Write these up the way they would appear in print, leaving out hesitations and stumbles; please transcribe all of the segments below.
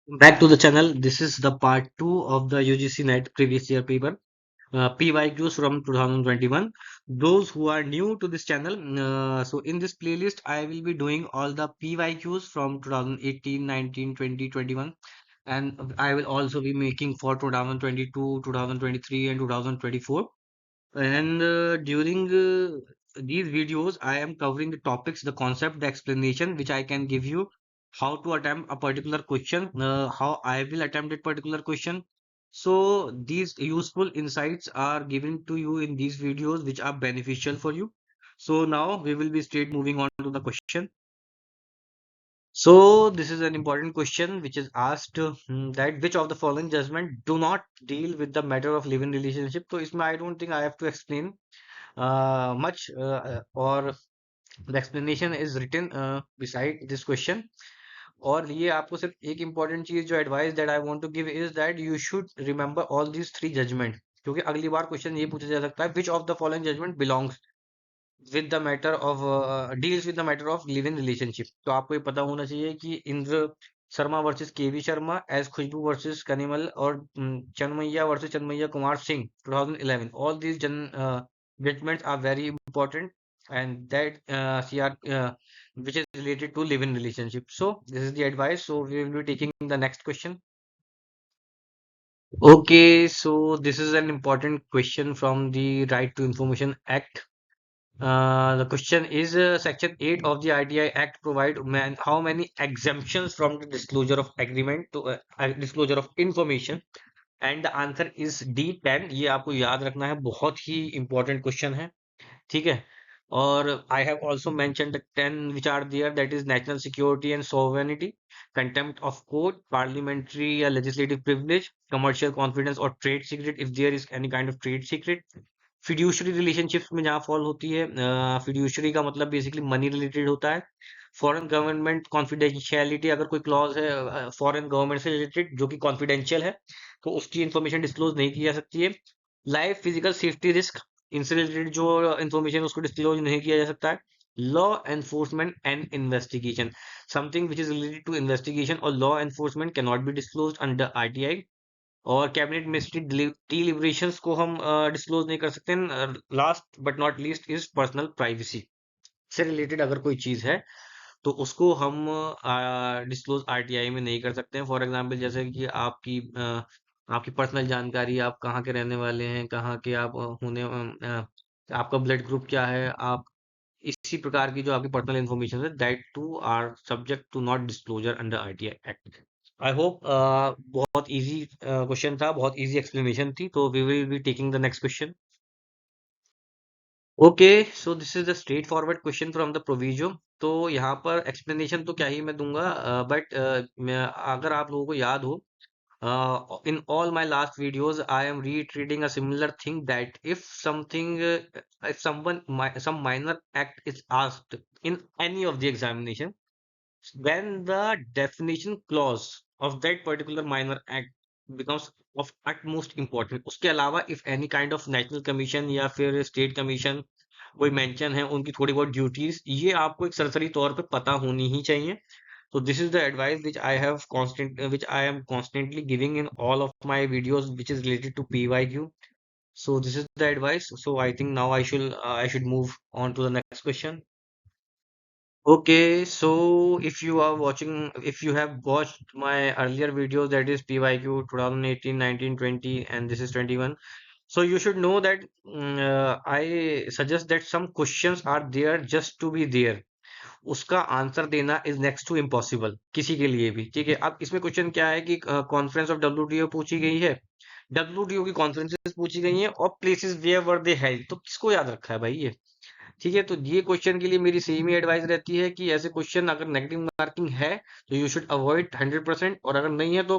Back to the channel. This is the part 2 of the UGC NET previous year paper, PYQs from 2021. Those who are new to this channel, so in this playlist, I will be doing all the PYQs from 2018, 19, 20, 21, and I will also be making for 2022, 2023, and 2024. And during these videos, I am covering the topics, the concept, the explanation, which I can give you how to attempt a particular question, how I will attempt a particular question. So these useful insights are given to you in these videos, which are beneficial for you. So now we will be straight moving on to the question. So this is an important question which is asked that which of the following judgment do not deal with the matter of living relationship. So इसमें I don't think I have to explain much or the explanation is written beside this question. और ये आपको सिर्फ एक important चीज जो advice that I want to give is that you should remember all these three judgment, क्योंकि अगली बार question ये पूछा जा सकता है which of the following judgment belongs with the matter of deals with the matter of live-in relationship. तो आपको ये पता होना चाहिए कि Indra Sharma versus KV Sharma as Khushboo versus Kanimal और Chinmaya versus Chinmaya Kumar Singh 2011. All these judgments are very important, and that CR which is related to live-in relationship. So this is the advice. So we will be taking the next question. Okay, so this is an important question from the Right to Information Act. The question is Section 8 of the ITI Act provide how many exemptions from the disclosure of agreement to disclosure of information, and the answer is D10. ये आपको याद रखना है, बहुत ही important question है, ठीक है. और I have also mentioned the 10 which are there, that is national security and sovereignty, contempt of court, parliamentary या legislative privilege, commercial confidence or trade secret if there is any kind of trade secret. Fiduciary relationships में जहाँ fall होती है, fiduciary का मतलब basically money related होता है. Foreign government confidentiality, अगर कोई क्लॉज है फॉरेन गवर्नमेंट से रिलेटेड जो कि कॉन्फिडेंशियल है, तो उसकी इंफॉर्मेशन डिस्क्लोज नहीं की जा सकती है. लाइफ फिजिकल सेफ्टी रिस्क, इनसे रिलेटेड जो इंफॉर्मेशन उसको डिस्क्लोज नहीं किया जा सकता है. Law enforcement and investigation, something which is related to investigation और law enforcement can not be disclose under RTI. और कैबिनेट मिनिस्ट्री डिलीबरेशंस को हम डिस्क्लोज नहीं कर सकते. Last but not least is personal privacy से रिलेटेड अगर कोई चीज है तो उसको हम डिस्क्लोज आरटीआई में नहीं कर सकते हैं. फॉर एग्जांपल जैसे कि आपकी पर्सनल जानकारी, आप कहाँ के रहने वाले हैं, कहाँ के आप आपका ब्लड ग्रुप क्या है, आप इसी प्रकार की जो आपकी पर्सनल इन्फॉर्मेशन है, that to are subject to not disclosure under RTI act. I hope बहुत इजी क्वेश्चन था, बहुत इजी एक्सप्लेनेशन थी. तो we will be taking the next question. Okay, so this is the straightforward question from the proviso. तो यहाँ पर explanation तो क्या ही मैं दूंगा, बट अगर आप लोगों को याद हो, in all my last videos I am reiterating a similar thing that if some minor act is asked in any of the examination, when the definition clause of that particular minor act becomes of utmost importance, उसके अलावा if any kind of national commission या फिर state commission कोई mention है, उनकी थोड़ी बहुत duties, ये आपको एक सरसरी तौर पे पता होनी ही चाहिए. So this is the advice which I am constantly giving in all of my videos, which is related to PYQ. So this is the advice. So I think now I should move on to the next question. Okay, so if you have watched my earlier videos, that is PYQ 2018, 19, 20, and this is 21. So you should know that I suggest that some questions are there just to be there. उसका answer देना is next to impossible किसी के लिए भी, ठीक है. अब इसमें क्वेश्चन क्या है कि कॉन्फ्रेंस ऑफ डब्ल्यूटीओ पूछी गई है, डब्ल्यूटीओ की कॉन्फ्रेंसेस पूछी गई हैं, और places where were they held, तो किसको याद रखा है भाई ये, ठीक है. तो ये क्वेश्चन के लिए मेरी सेम ही एडवाइस रहती है कि ऐसे क्वेश्चन अगर नेगेटिव मार्किंग है तो यू शुड अवॉइड 100%, और अगर नहीं है तो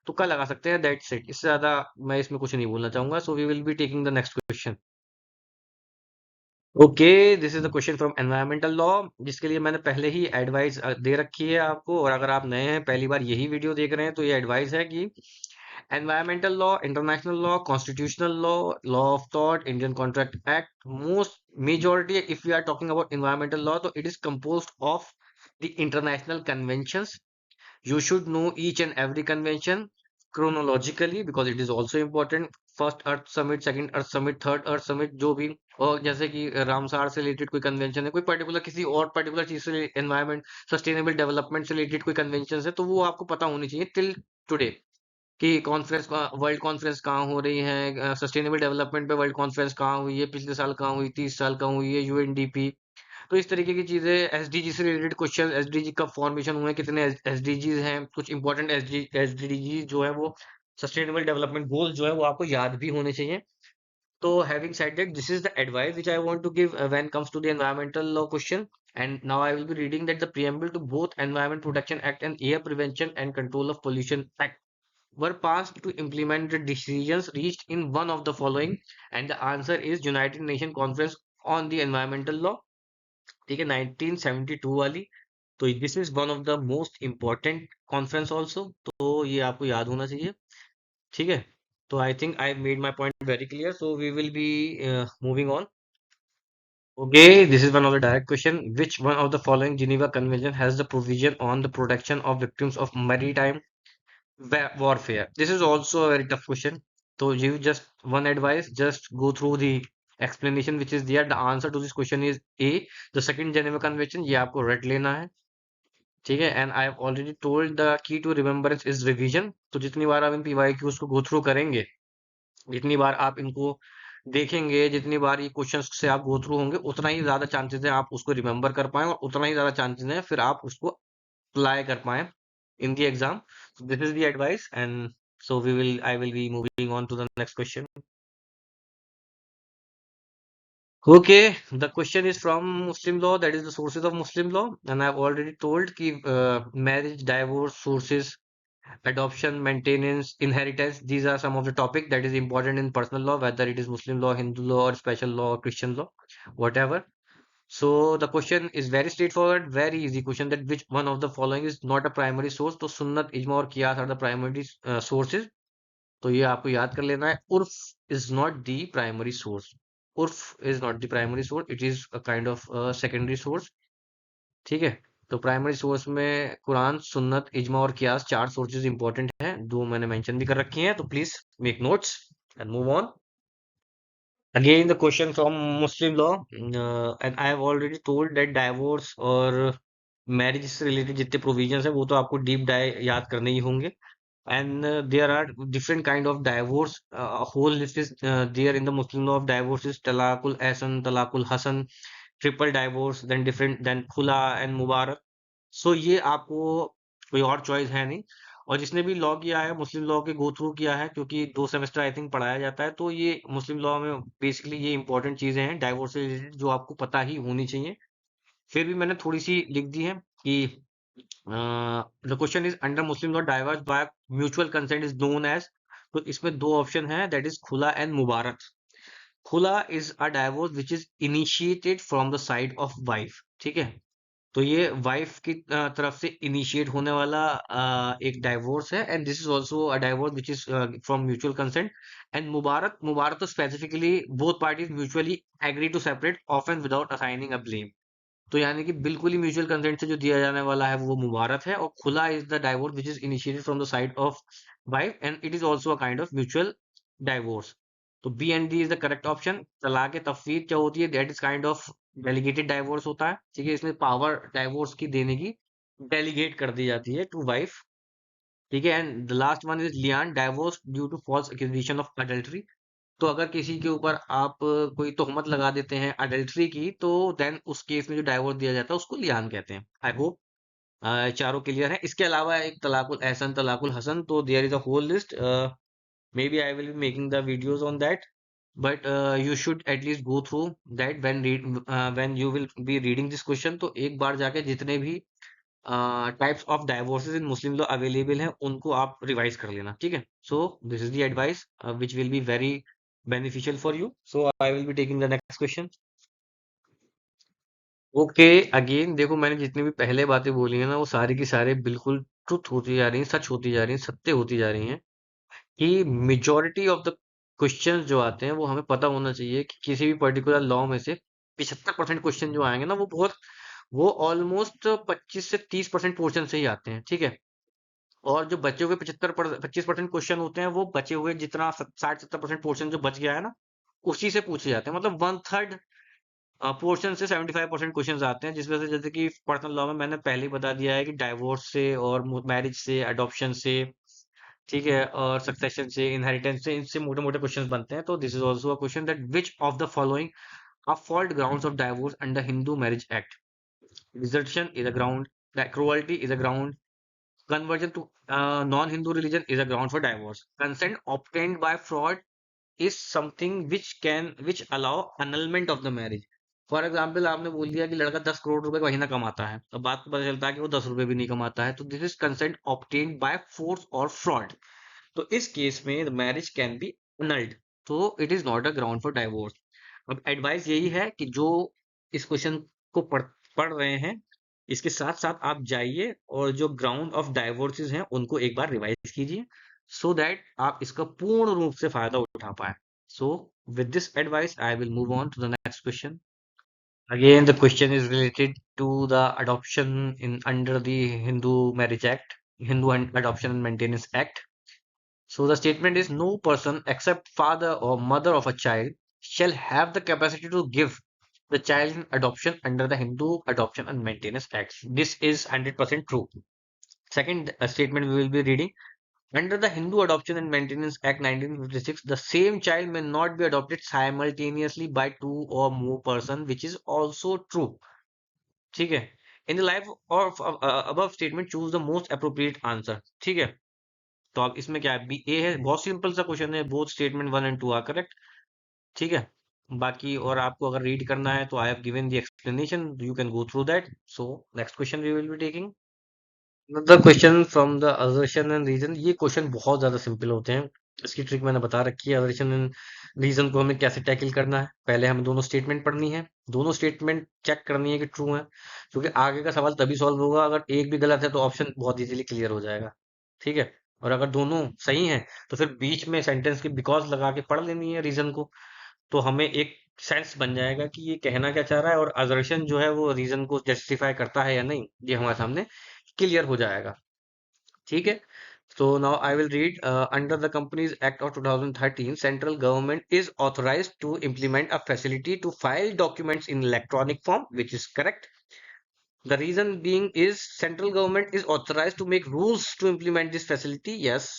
तुक्का लगा सकते हैं, दैट्स इट. इससे ज्यादा मैं इसमें कुछ नहीं बोलना चाहूंगा. So we will be taking the next question. Okay, this is the question from environmental law, जिसके लिए मैंने पहले ही एडवाइस दे रखी है आपको. और अगर आप नए हैं, पहली बार यही वीडियो देख रहे हैं, तो ये एडवाइस है कि environmental law, international law, constitutional law, law of thought, Indian contract act, most majority if we are talking about environmental law, तो it is composed of the international conventions, You should know each and every convention chronologically because it is also important. First earth summit, second earth summit, third earth summit, जो भी, और जैसे कि Ramsar से related कोई convention है, कोई particular किसी और पर्टिकुलर चीज से, एनवायरमेंट सस्टेनेबल डेवलपमेंट से रिलेटेड कोई कन्वेंशन है, तो वो आपको पता होनी चाहिए टिल टुडे कि कॉन्फ्रेंस, वर्ल्ड कॉन्फ्रेंस कहाँ हो रही है, सस्टेनेबल डेवलपमेंट पे वर्ल्ड कॉन्फ्रेंस कहाँ हुई है, पिछले साल कहाँ हुई, 30 साल कहाँ हुई है, यूएनडीपी। तो इस तरीके की चीजें, एसडीजी से रिलेटेड क्वेश्चन, एसडीजी कब फॉर्मेशन हुए, कितने एसडीजीज हैं, कुछ इंपॉर्टेंट एसडीजी जो है वो सस्टेनेबल डेवलपमेंट गोल जो है वो आपको याद भी होने चाहिए। तो having said that, this is the advice which I want to give when comes to the environmental law question. And now I will be reading that the preamble to both Environment Protection Act and Air Prevention and Control of Pollution Act were passed to implement the decisions reached in one of the following, and the answer is United Nations Conference on the Environmental Law, ठीक है, 1972 वाली। तो this is one of the most important conference also, तो ये आपको याद होना चाहिए, ठीक है। तो I think I made my point very clear, so we will be moving on. Okay, this is one of the direct question. Which one of the following Geneva Convention has the provision on the protection of victims of maritime warfare? This is also a very tough question. So give just one advice, just go through the explanation which is there. The answer to this question is A, the second Geneva Convention. ये आपको रट लेना है, ठीक है। And I have already told the key to remembrance is revision. तो जितनी बार आप इन पीवाईक्यूज को गो थ्रू करेंगे, जितनी बार आप इनको देखेंगे, जितनी बार ये क्वेश्चंस से आप गो थ्रू होंगे, उतना ही ज्यादा चांसेस है आप उसको रिमेम्बर कर पाए, और उतना ही ज्यादा चांसेस है फिर आप उसको अप्लाई कर पाए in the exam. This is the advice, and so I will be moving on to the next question. Okay, the question is from Muslim law, that is the sources of Muslim law, and I've already told ki marriage, divorce, sources, adoption, maintenance, inheritance, these are some of the topic that is important in personal law, whether it is Muslim law, Hindu law, or special law, or Christian law, whatever. So the question is very straightforward, very easy question, that which one of the following is not a primary source? तो सुन्नत, इजमा और कियास are the primary sources. तो ये आपको याद कर लेना है। उर्फ is not the primary source. उर्फ is not the primary source. It is a kind of secondary source. ठीक है। तो प्राइमरी सोर्स में कुरान, सुन्नत, इजमा और कियास, चार सोर्सेज इंपॉर्टेंट हैं, दो मैंने मेंशन भी कर रखी हैं, तो please make notes and move on. Again the question from Muslim law, and I have already told that divorce और मैरिज से रिलेटेड जितने प्रोविजंस हैं वो तो आपको डीप डाइव याद करने ही होंगे। And there are different kind of divorce. A whole list is there in the Muslim law of divorce is talaqul ahsan, talaqul hasan, triple divorce, then different, then khula and mubarak. So ये आपको कोई और choice है नहीं, और जिसने भी law किया है, मुस्लिम लॉ के गो थ्रू किया है, क्योंकि 2 सेमेस्टर आई थिंक पढ़ाया जाता है, तो ये मुस्लिम लॉ में बेसिकली ये इंपॉर्टेंट चीजें हैं डाइवोर्स से रिलेटेड जो आपको पता ही होनी चाहिए। फिर भी मैंने थोड़ी सी लिख दी है कि the question is under Muslim law divorce by mutual consent is known as. तो इसमें दो ऑप्शन है, that is khula and mubarak. Khula is a divorce which is initiated from the side of wife, ठीक है। तो ये वाइफ की तरफ से इनिशिएट होने वाला एक डाइवोर्स है, and this is also a divorce which is from mutual consent. And मुबारक, मुबारक तो specifically both parties mutually agree to separate often without assigning a blame. तो यानी कि बिल्कुल ही म्यूचुअल कंसेंट से जो दिया जाने वाला है वो मुबारक है, और खुला is the divorce which is initiated from the side of wife, and it is also a kind of mutual divorce. तो B and D is the correct option. तलाक तफवीज क्या होती है, that is kind of delegated divorce होता है, ठीक है। इसमें पावर डाइवोर्स की देने की डेलीगेट कर दी जाती है टू वाइफ, ठीक है। And the last one is lian, divorce due to false accusation of adultery. तो अगर किसी के ऊपर आप कोई तोहमत लगा देते हैं अडल्ट्री की, तो देन उस केस में जो डाइवोर्स दिया जाता है उसको लियान कहते हैं। आई होप चारों क्लियर है। इसके अलावा एक तलाकुल एहसन, तलाकुल हसन, तो there is a whole list. Maybe I will be making the videos on that, but you should at least go through that when you will be reading this question. तो एक बार जाके जितने भी types of divorces in Muslim law available हैं उनको आप revise कर लेना, ठीक है। So this is the advice which will be very beneficial for you. So I will be taking the next question. Okay, again देखो मैंने जितनी भी पहले बातें बोली है ना वो सारी की सारी बिल्कुल ट्रुथ होती जा रही हैं, सच होती जा रही हैं, सत्य होती जा रही हैं, कि मेजॉरिटी ऑफ द क्वेश्चंस जो आते हैं वो हमें पता होना चाहिए कि किसी भी पर्टिकुलर लॉ में से 75% क्वेश्चन जो आएंगे ना वो ऑलमोस्ट 25 से 30% पोर्शन से ही आते हैं, ठीक है। और जो बचे हुए 25% क्वेश्चन होते हैं वो बचे हुए जितना 60-70% पोर्शन जो बच गया है ना, उसी से पूछे जाते हैं। मतलब 1/3 पोर्शन से 75% क्वेश्चन आते हैं, जिस वजह से जैसे कि पर्सनल लॉ में मैंने पहले ही बता दिया है कि डाइवोर्स से और मैरिज से, अडॉप्शन से, ठीक है, और सक्सेशन से, इनहेरिटेंस से, इनसे मोटे मोटे क्वेश्चन बनते हैं। तो this is also a question that which of the following are fault grounds of divorce under Hindu marriage act? Desertion is a ground, that cruelty is a ground, conversion to non-Hindu religion is a ground for divorce. Consent obtained by fraud is something which allow annulment of the marriage. For example आपने बोल दिया कि लड़का 10 करोड़ रुपए का महीना कमाता है, अब बात को पता चलता है कि वो 10 रुपए भी नहीं कमाता है, तो this is consent obtained by force और फ्रॉड। तो इस केस में मैरिज कैन बी annulled, तो it is not a ground for divorce. अब एडवाइस यही है कि जो इस क्वेश्चन को पढ़ रहे हैं, इसके साथ साथ आप जाइए और जो ग्राउंड ऑफ डाइवोर्सेस हैं उनको एक बार रिवाइज कीजिए, सो दैट आप इसका पूर्ण रूप से फायदा उठा पाए। So with this advice I will move on to the next question. Again the question is related to the adoption in under the Hindu Marriage Act, Hindu Adoption and Maintenance Act. So the statement is no person except father or mother of a child shall have the capacity to give the child in adoption under the Hindu Adoption and Maintenance Act. This is 100% true. Second statement we will be reading. Under the Hindu Adoption and Maintenance Act 1956, the same child may not be adopted simultaneously by two or more persons, which is also true. ठीक है? In the life of above statement, choose the most appropriate answer. ठीक है? तो अब इसमें क्या है, B ए है, बहुत सिंपल सा क्वेश्चन है, both statement 1 and 2 are correct. ठीक है, बाकी और आपको अगर रीड करना है तो I have given the explanation, you can go through that. So next question we will be taking the question from the assertion and reason. ये क्वेश्चन बहुत ज्यादा सिंपल होते हैं, इसकी ट्रिक मैंने बता रखी है। असर्शन एंड रीजन को हमें कैसे टैकल करना है, पहले हमें दोनों स्टेटमेंट पढ़नी है, दोनों स्टेटमेंट चेक करनी है कि ट्रू है, क्योंकि आगे का सवाल तभी सॉल्व होगा अगर एक भी गलत है तो ऑप्शन बहुत इजीली क्लियर हो जाएगा। ठीक है, और अगर दोनों सही हैं तो फिर बीच में सेंटेंस के बिकॉज लगा के पढ़ लेनी है रीजन को, तो हमें एक सेंस बन जाएगा कि ये कहना क्या चाह रहा है, और असर्शन जो है वो रीजन को जस्टिफाई करता है या नहीं, ये हमारे सामने क्लियर हो जाएगा। ठीक है, so now I will read, under the Companies Act of 2013, central government is authorized to implement a facility to file documents in electronic form, which is correct. The reason being is central government is authorized to make rules to implement this facility. Yes.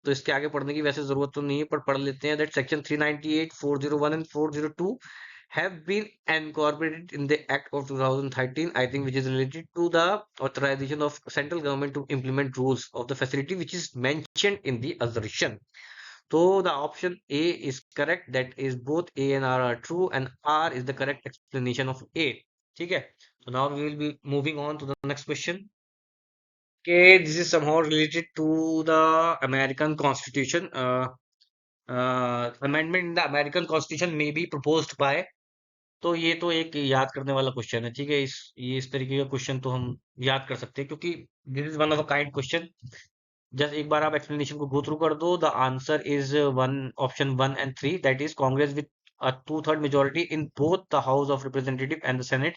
तो इसके आगे पढ़ने की वैसे जरूरत तो नहीं है, पर पढ़ लेते हैं that section 398, 401 and 402 have been incorporated in the Act of 2013, I think, which is related to the authorization of central government to implement rules of the facility, which is mentioned in the assertion. So the option A is correct. That is both A and R are true, and R is the correct explanation of A. ठीक है, so now we will be moving on to the next question. Okay, this is somehow related to the American Constitution. Amendment in the American Constitution may be proposed by, तो ये तो एक याद करने वाला question है। ठीक है, इस तरीके का क्वेश्चन तो हम याद कर सकते हैं, क्योंकि this is one of a kind question. Just एक बार आप एक्सप्लेनेशन को गो थ्रू कर दो। The answer is one, option 1 and 3, that is Congress with a 2/3 majority in both the House of Representative and the Senate.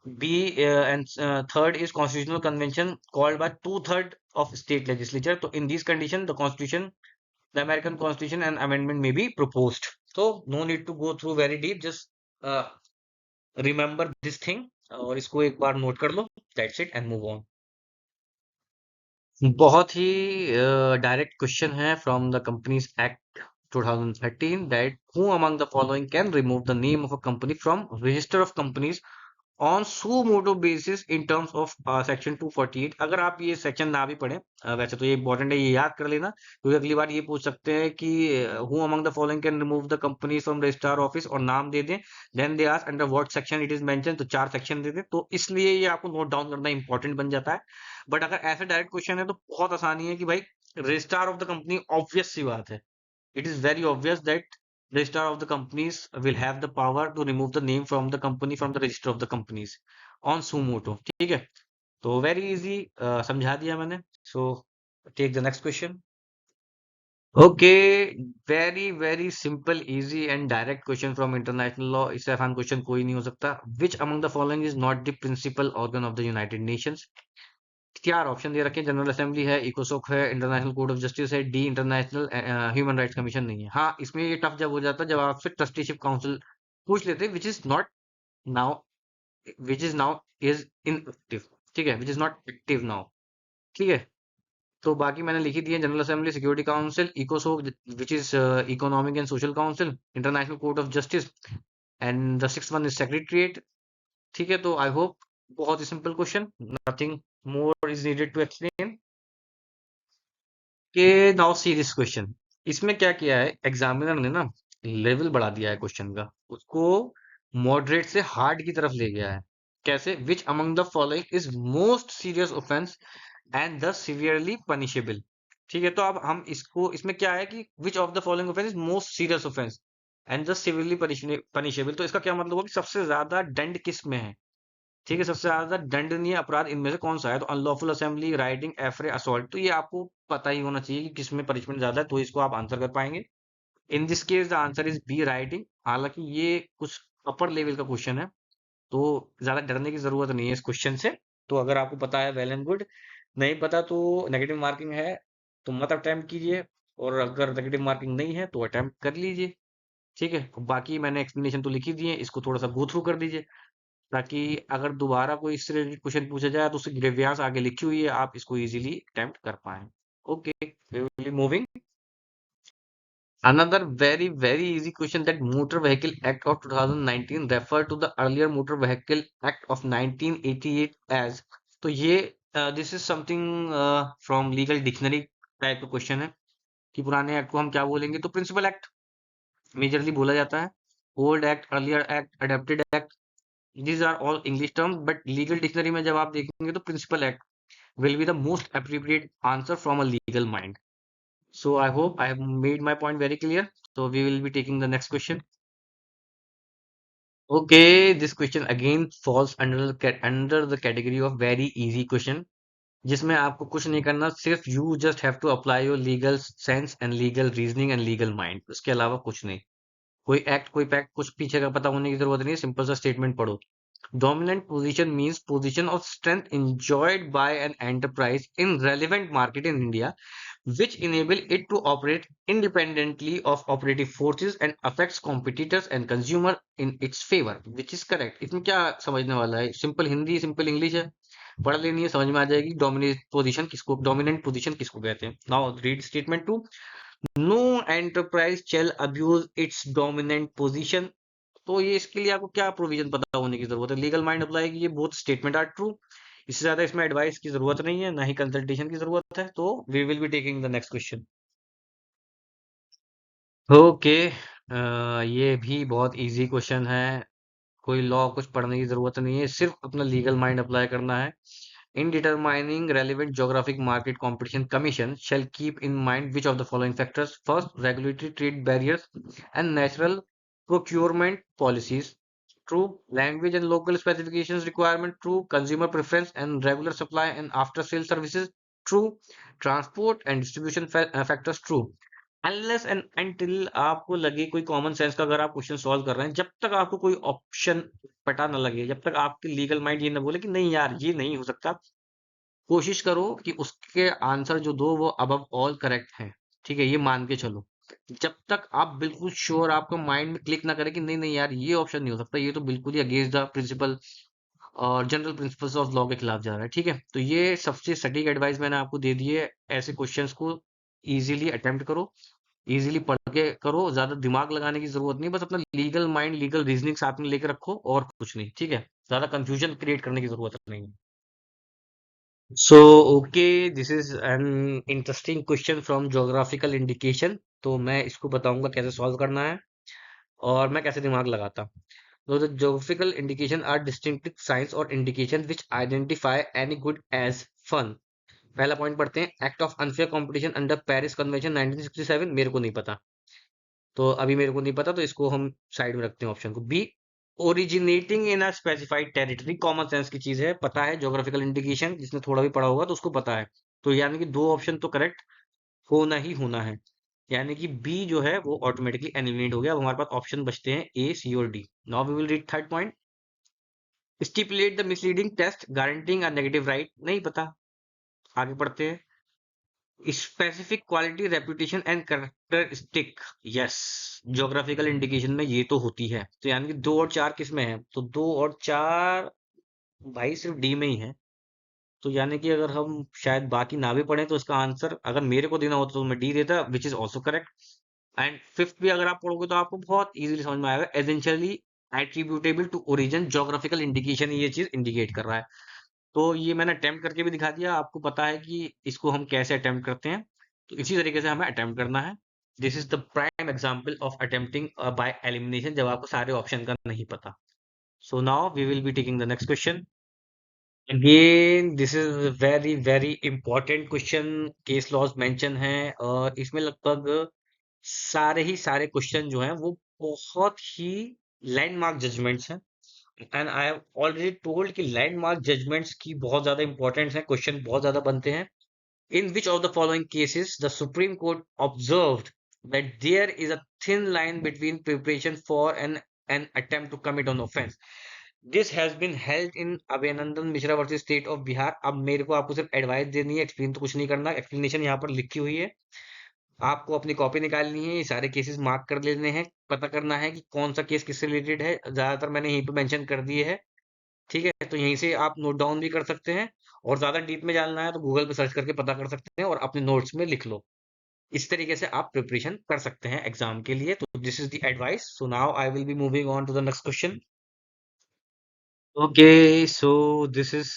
And third is Constitutional Convention called by 2/3 of state legislature. So in these conditions, the Constitution, the American Constitution and amendment may be proposed. So no need to go through very deep. Just uh, remember this thing और इसको एक बार note कर लो. That's it and move on. बहुत ही direct question है from the companies act 2013, that who among the following can remove the name of a company from register of companies on suo motu basis in terms of section 248। अगर आप ये section ना भी पढ़े, वैसे तो ये इंपॉर्टेंट है, ये याद कर लेना, क्योंकि अगली बार ये पूछ सकते हैं कि who among the following can remove the company from registrar office, और नाम दे दें, then they ask under what section it is mention, तो 4 सेक्शन दे दें, तो इसलिए ये आपको नोट डाउन करना इंपॉर्टेंट बन जाता है। बट अगर ऐसे डायरेक्ट क्वेश्चन है तो बहुत आसानी है कि भाई registrar of the company, obvious सी बात है, it is very obvious that registrar of the companies will have the power to remove the name from the company from the register of the companies on suo motu। ठीक है, तो very easy समझा दिया मैंने। So take the next question. Okay, very very simple, easy and direct question from international law. इससे आसान question कोई नहीं हो सकता। Which among the following is not the principal organ of the United Nations? चार ऑप्शन दे रखे हैं, जनरल असेंबली है, इकोसोक है, इंटरनेशनल कोर्ट ऑफ जस्टिस है, D international human rights commission नहीं है। हाँ, इसमें ये टफ जब हो जाता है जब आपसे ट्रस्टीशिप काउंसिल पूछ लेते हैं, which is not now, which is now is inactive. ठीक है, which is not active now. ठीक है, तो बाकी मैंने लिखी दी है, जनरल असेंबली, सिक्योरिटी काउंसिल, इकोसोक which is economic and social council, international court of justice, and the six one is secretariat. ठीक है, तो आई होप, बहुत ही simple question, nothing more is needed to explain. Okay now see this question. इसमें क्या किया है examiner ने ना, लेवल बढ़ा दिया है क्वेश्चन का, उसको मॉडरेट से हार्ड की तरफ ले गया है। कैसे? विच among the following is most serious offence and the severely punishable. ठीक है, तो अब हम इसको, इसमें क्या है कि विच of the following offence is most serious offence and the severely punishable, तो इसका क्या मतलब होगा कि सबसे ज्यादा दंड किस में है। ठीक है, सबसे ज्यादा दंडनीय अपराध इनमें से कौन सा है? तो अनलॉफुल असेंबली, राइटिंग, एफरे, असॉल्ट। तो ये आपको पता ही होना चाहिए कि किसमें पनिशमेंट ज्यादा है, तो इसको आप आंसर कर पाएंगे। In this case the answer is B, writing. हालांकि ये कुछ अपर लेवल का क्वेश्चन है, तो ज्यादा डरने की जरूरत नहीं है इस क्वेश्चन से। तो अगर आपको पता है, वेल एंड गुड, नहीं पता तो नेगेटिव मार्किंग है, तो मत अटेम्प्ट कीजिए, और अगर नेगेटिव मार्किंग नहीं है तो अटेम्प्ट कर लीजिए। ठीक है, बाकी मैंने एक्सप्लेनेशन तो लिखी दी है, इसको थोड़ा सा गो थ्रू कर दीजिए, ताकि अगर दोबारा कोई इससे रिलेटेड क्वेश्चन पूछा जाए तो उसकी ग्रेवियर्स आगे लिखी हुई है, आप इसको इजीली अटेम्प्ट कर पाए। Okay, we will be moving. Another very easy question, that Motor Vehicle Act of 2019 refer to the earlier Motor Vehicle Act of 1988 as। तो ये this is something from legal dictionary type का question है कि पुराने act को हम क्या बोलेंगे, तो प्रिंसिपल एक्ट मेजरली बोला जाता है। Old act, earlier act, adapted act, these are all English terms, but legal dictionary में जब आप देखेंगे तो principal act will be the most appropriate answer from a legal mind. So I hope I have made my point very clear. So we will be taking the next question. Okay, this question again falls under under the category of very easy question, जिसमें आपको कुछ नहीं करना, सिर्फ you just have to apply your legal sense and legal reasoning and legal mind, उसके अलावा कुछ नहीं। कोई एक्ट, कोई पैक्ट, कुछ पीछे का पता होने की जरूरत नहीं है, सिंपल सा स्टेटमेंट पढ़ो। Dominant position means position of strength enjoyed by an enterprise in relevant market in India, which enable it to operate independently of operative forces and affects competitors and consumer in its favor, which is correct। इसमें क्या समझने वाला है? Simple Hindi, simple English है, पढ़ लेनी है, समझ में आ जाएगी। डोमिनेंट पोजीशन किसको कहते हैं? Now read statement two. No enterprise shall abuse its dominant position। तो ये इसके लिए आपको क्या प्रोविजन पता होने की जरूरत है? लीगल माइंड अप्लाई कीजिए, बोथ स्टेटमेंट आर ट्रू। इससे ज्यादा इसमें एडवाइस की जरूरत नहीं है, ना ही कंसल्टेशन की जरूरत है। तो we will be taking the next question. Okay, ये भी बहुत इजी क्वेश्चन है, कोई लॉ कुछ पढ़ने की जरूरत नहीं है, सिर्फ अपना लीगल माइंड अप्लाई करना है। In determining relevant geographic market, competition commission shall keep in mind which of the following factors? First, regulatory trade barriers and natural procurement policies. True. Language and local specifications requirement. True. Consumer preference and regular supply and after sale services. True. Transport and distribution factors. True. Unless and until आपको लगे कोई common sense का, अगर आप question solve कर रहे हैं, जब तक आपको कोई ऑप्शन पता ना लगे, जब तक आपकी लीगल माइंड ये ना बोले कि नहीं यार ये नहीं हो सकता, कोशिश करो कि उसके आंसर जो दो वो अबव ऑल करेक्ट है। ठीक है, ये मान के चलो। जब तक आप बिल्कुल श्योर, आपका माइंड में क्लिक ना करे कि नहीं नहीं यार ये ऑप्शन नहीं हो सकता, ये तो बिल्कुल ही अगेंस्ट द प्रिंसिपल और जनरल प्रिंसिपल्स ऑफ लॉ के खिलाफ जा रहा है। ठीक है, तो ये सबसे सटीक एडवाइस मैंने आपको दे दी है। ऐसे क्वेश्चंस को इजीली अटेम्प्ट करो, इजीली पढ़ के करो, ज्यादा दिमाग लगाने की जरूरत नहीं, बस अपना लीगल माइंड, लीगल रीजनिंग साथ में लेकर रखो, और कुछ नहीं। ठीक है, ज्यादा कंफ्यूजन क्रिएट करने की जरूरत नहीं है। So okay, this is an interesting question from geographical indication. तो मैं इसको बताऊंगा कैसे सॉल्व करना है और मैं कैसे दिमाग लगाता हूँ। तो the geographical indication are distinctive signs और indication which identify any good as fun. पहला पॉइंट पढ़ते हैं। Act of unfair competition under Paris convention 1967, मेरे को नहीं पता, तो अभी मेरे को नहीं पता, तो इसको हम साइड में रखते हैं ऑप्शन को। B, originating in a specified territory, common sense की चीज है, पता है ज्योग्राफिकल इंडिकेशन, जिसने थोड़ा भी पढ़ा होगा तो उसको पता है। तो यानी कि दो ऑप्शन तो करेक्ट होना ही होना है, यानी कि बी जो है वो ऑटोमेटिकली एलिमिनेट हो गया। अब हमारे पास ऑप्शन बचते हैं ए, सी और D. Now we will read third point. Stipulate the misleading test guaranteeing a negative right, नहीं पता। आगे पढ़ते हैं। Specific quality reputation and characteristic, yes, geographical indication में ये तो होती है। तो यानी कि 2 और 4 किस में है? तो 2 और 4 भाई सिर्फ डी में ही है। तो यानी कि अगर हम शायद बाकी ना भी पढ़ें तो इसका आंसर अगर मेरे को देना होता तो मैं डी देता, which is also correct. And fifth भी अगर आप पढ़ोगे तो आपको बहुत इजीली समझ में आएगा, essentially attributable to origin, geographical indication ये चीज इंडिकेट कर रहा है। तो ये मैंने अटेम्प्ट करके भी दिखा दिया, आपको पता है कि इसको हम कैसे अटेम्प्ट करते हैं। तो इसी तरीके से हमें अटेम्प्ट करना है। This is the prime example of attempting by elimination, जब आपको सारे ऑप्शन का नहीं पता। So now we will be taking the next question. Again this is very very important question, case laws mention है, और इसमें लगभग सारे क्वेश्चन जो हैं वो बहुत ही लैंडमार्क जजमेंट्स हैं। And I have already told कि लैंडमार्क जजमेंट्स की बहुत ज्यादा इंपॉर्टेंस है, क्वेश्चन बहुत ज्यादा बनते हैं। In which of the following cases the supreme court observed that there is a thin line between preparation for an attempt to commit on offence. This has been held in Abhayanand Mishra versus state of Bihar. अब मेरे को आपको सिर्फ advice देनी है, explain तो कुछ नहीं करना। एक्सप्लेनेशन यहाँ पर लिखी हुई है, आपको अपनी कॉपी निकालनी है, ये सारे केसेस मार्क कर लेने हैं, पता करना है कि कौन सा केस किससे रिलेटेड है। ज्यादातर मैंने यहीं पे मेंशन कर दिए है, ठीक है? तो यहीं से आप नोट डाउन भी कर सकते हैं, और ज्यादा डीप में जानना है तो गूगल पे सर्च करके पता कर सकते हैं और अपने नोट्स में लिख लो। इस तरीके से आप प्रिपरेशन कर सकते हैं एग्जाम के लिए। तो this is the advice. So now I will be moving on to the next question. Okay, so this is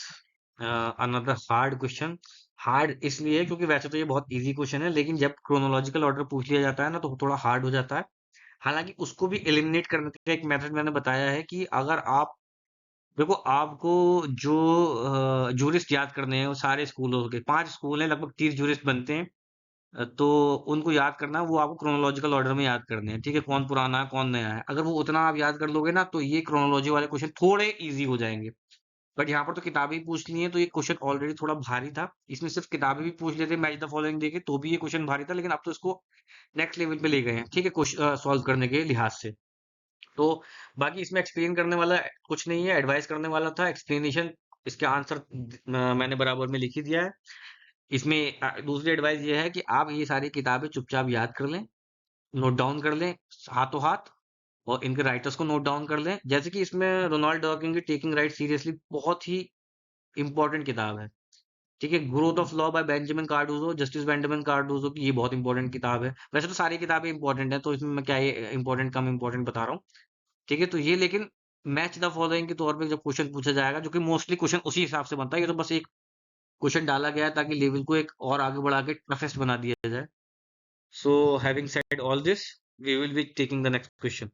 another hard question. Hard इसलिए क्योंकि वैसे तो ये बहुत इजी क्वेश्चन है, लेकिन जब क्रोनोलॉजिकल ऑर्डर पूछ लिया जाता है ना तो थोड़ा हार्ड हो जाता है। हालांकि उसको भी एलिमिनेट करने का एक मेथड मैंने बताया है कि अगर आप देखो, आपको जो जूरिस्ट याद करने हैं वो सारे स्कूलों के 5 स्कूल हैं, लगभग 30 जूरिस्ट बनते हैं। तो उनको याद करना है, वो आपको क्रोनोलॉजिकल ऑर्डर में याद करने हैं, ठीक है? कौन पुराना है कौन नया है, अगर वो उतना आप याद कर लोगे ना तो ये क्रोनोलॉजी वाले क्वेश्चन थोड़े इजी हो जाएंगे। बट यहाँ पर तो किताबें ही पूछ ली हैं, तो ये क्वेश्चन ऑलरेडी थोड़ा भारी था। इसमें सिर्फ किताबें भी पूछ लेते मैच द फॉलोइंग देके तो भी ये क्वेश्चन भारी था, लेकिन अब तो इसको नेक्स्ट लेवल पे ले गए हैं, ठीक है, क्वेश्चन सॉल्व करने के लिहाज से। तो बाकी इसमें एक्सप्लेन करने वाला कुछ नहीं है, एडवाइस करने वाला था। एक्सप्लेनेशन, इसके आंसर मैंने बराबर में लिख ही दिया है। इसमें दूसरी एडवाइस ये है कि आप ये सारी किताबें चुपचाप याद कर लें, नोट डाउन कर लें हाथों हाथ, और इनके राइटर्स को नोट डाउन कर लें। जैसे कि इसमें रोनाल्ड डॉकिंग की टेकिंग राइट सीरियसली बहुत ही इंपॉर्टेंट किताब है, ठीक है? Growth of law by Benjamin Cardozo, justice Benjamin Cardozo की ये बहुत इंपॉर्टेंट किताब है। वैसे तो सारी किताबें इंपॉर्टेंट है, तो इसमें मैं क्या ये इंपॉर्टेंट कम इंपॉर्टेंट बता रहा हूँ, ठीक है? तो ये लेकिन मैच द फॉलोइंग के तौर पे जब क्वेश्चन पूछा जाएगा, जो कि मोस्टली क्वेश्चन उसी हिसाब से बनता है, ये तो बस एक क्वेश्चन डाला गया है ताकि लेवल को एक और आगे बढ़ा के टफेस्ट बना दिया जाए। So having said all this, we will be taking the next question.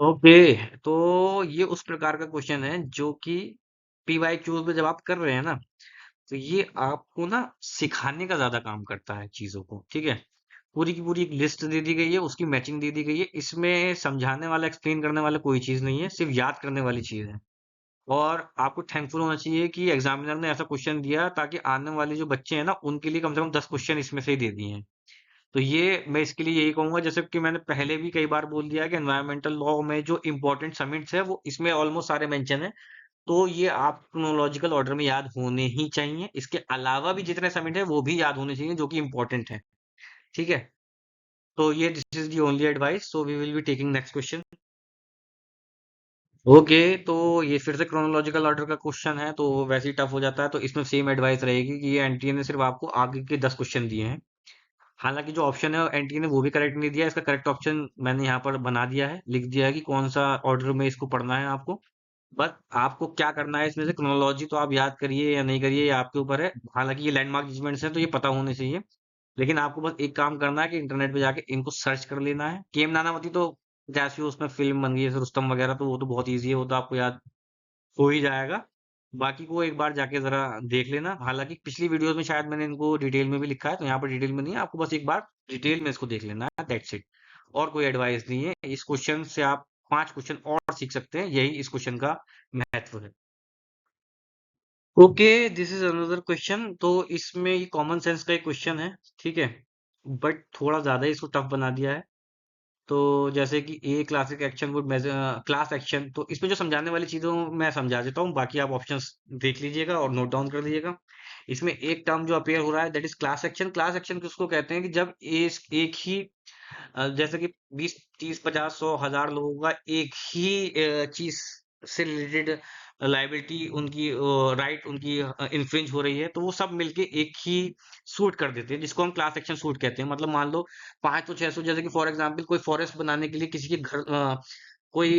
Okay, तो ये उस प्रकार का क्वेश्चन है जो कि पीवाईक्यूज में जब आप कर रहे हैं ना, तो ये आपको ना सिखाने का ज्यादा काम करता है चीजों को, ठीक है? पूरी की पूरी एक लिस्ट दे दी गई है, उसकी मैचिंग दे दी गई है, इसमें समझाने वाला एक्सप्लेन करने वाला कोई चीज नहीं है, सिर्फ याद करने वाली चीज है। और आपको थैंकफुल होना चाहिए कि एग्जामिनर ने ऐसा क्वेश्चन दिया ताकि आने वाले जो बच्चे हैं ना उनके लिए कम से कम 10 क्वेश्चन इसमें से ही दे दिए हैं। तो ये मैं इसके लिए यही कहूंगा, जैसे कि मैंने पहले भी कई बार बोल दिया है कि एनवायरमेंटल लॉ में जो इंपॉर्टेंट समिट्स है वो इसमें ऑलमोस्ट सारे मेंशन है। तो ये आप क्रोनोलॉजिकल ऑर्डर में याद होने ही चाहिए। इसके अलावा भी जितने समिट है वो भी याद होने चाहिए जो कि इंपॉर्टेंट है, ठीक है? तो ये this is the only advice. So we will be taking next question. Okay, तो ये फिर से क्रोनोलॉजिकल ऑर्डर का क्वेश्चन है, तो वैसे ही टफ हो जाता है। तो इसमें सेम एडवाइस रहेगी कि ये एनटीए ने सिर्फ आपको आगे के 10 क्वेश्चन दिए हैं। हालांकि जो ऑप्शन है एनटीए ने वो भी करेक्ट नहीं दिया, इसका करेक्ट ऑप्शन मैंने यहाँ पर बना दिया है, लिख दिया है कि कौन सा ऑर्डर में इसको पढ़ना है आपको। बस आपको क्या करना है इसमें से, क्रोनोलॉजी तो आप याद करिए या नहीं करिए, ये आपके ऊपर है। हालांकि ये लैंडमार्क जजमेंट्स हैं तो ये पता होने चाहिए, लेकिन आपको बस एक काम करना है कि इंटरनेट पे जाके इनको सर्च कर लेना है। केम नानावती तो जैसे उसमें फिल्म बन गई है रुस्तम वगैरह, तो वो तो बहुत ईजी है, वो तो आपको याद हो ही जाएगा। बाकी को एक बार जाके जरा देख लेना। हालांकि पिछली वीडियोस में शायद मैंने इनको डिटेल में भी लिखा है, तो यहाँ पर डिटेल में नहीं है, आपको बस एक बार डिटेल में इसको देख लेना है, दैट्स इट। और कोई एडवाइस नहीं है। इस क्वेश्चन से आप 5 क्वेश्चन और सीख सकते हैं, यही इस क्वेश्चन का महत्व है। Okay, this is another question. तो इसमें ये कॉमन सेंस का एक क्वेश्चन है, ठीक है? बट थोड़ा ज्यादा ही इसको टफ बना दिया है। तो जैसे कि a classic action would major class action, तो इसमें जो समझाने वाली चीजों मैं समझा देता हूँ, बाकी आप ऑप्शंस देख लीजिएगा और नोट डाउन कर लीजिएगा। इसमें एक टर्म जो अपीयर हो रहा है that is class action. Class action किसको कहते हैं कि जब एक ही जैसे कि 20 30 50 100 1000 लोगों का एक ही चीज से रिलेटेड लाइबिलिटी उनकी राइट उनकी इन्फ्रिंज हो रही है, तो वो सब मिलके एक ही सूट कर देते हैं, जिसको हम क्लास एक्शन सूट कहते हैं। मतलब मान लो 500 600, जैसे कि फॉर एग्जांपल कोई फॉरेस्ट बनाने के लिए किसी के घर कोई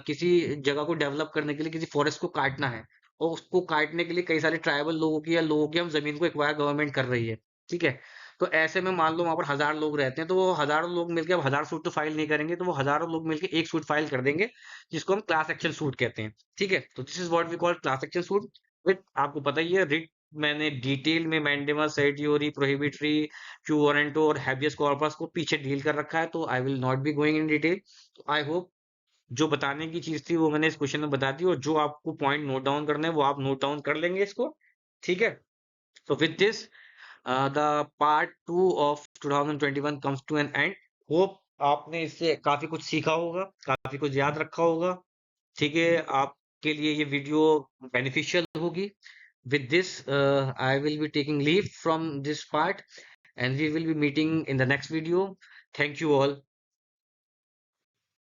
किसी जगह को डेवलप करने के लिए किसी फॉरेस्ट को काटना है, और उसको काटने के लिए कई सारे ट्राइबल लोगों की या लोगों की हम जमीन को एक्वायर गवर्नमेंट कर रही है, ठीक है। तो ऐसे में मान लो वहां पर 1000 लोग रहते हैं, तो वो हजारों लोग मिलकर, अब 1000 सूट तो फाइल नहीं करेंगे, तो वो हजारों लोग मिलकर एक सूट फाइल कर देंगे, जिसको हम क्लास एक्शन सूट कहते हैं, ठीक है। तो this is what we call class action suit. With, आपको पता ही है, रिट मैंने डिटेल में mandamus certiorari prohibitory quo warranto और हैबियस कॉर्पस को पीछे डील कर रखा है, तो I will not be going in detail. I hope जो बताने की चीज थी वो मैंने इस क्वेश्चन में बता दी, और जो आपको पॉइंट नोट डाउन करने हैं वो आप नोट डाउन कर लेंगे इसको, ठीक है। तो with this the part 2 of 2021 comes to an end. Hope आपने इससे काफी कुछ सीखा होगा, काफी कुछ याद रखा होगा, ठीक है। आपके लिए ये वीडियो बेनिफिशियल होगी। With this I will be taking leave from this part, and we will be meeting in the next video. Thank you all.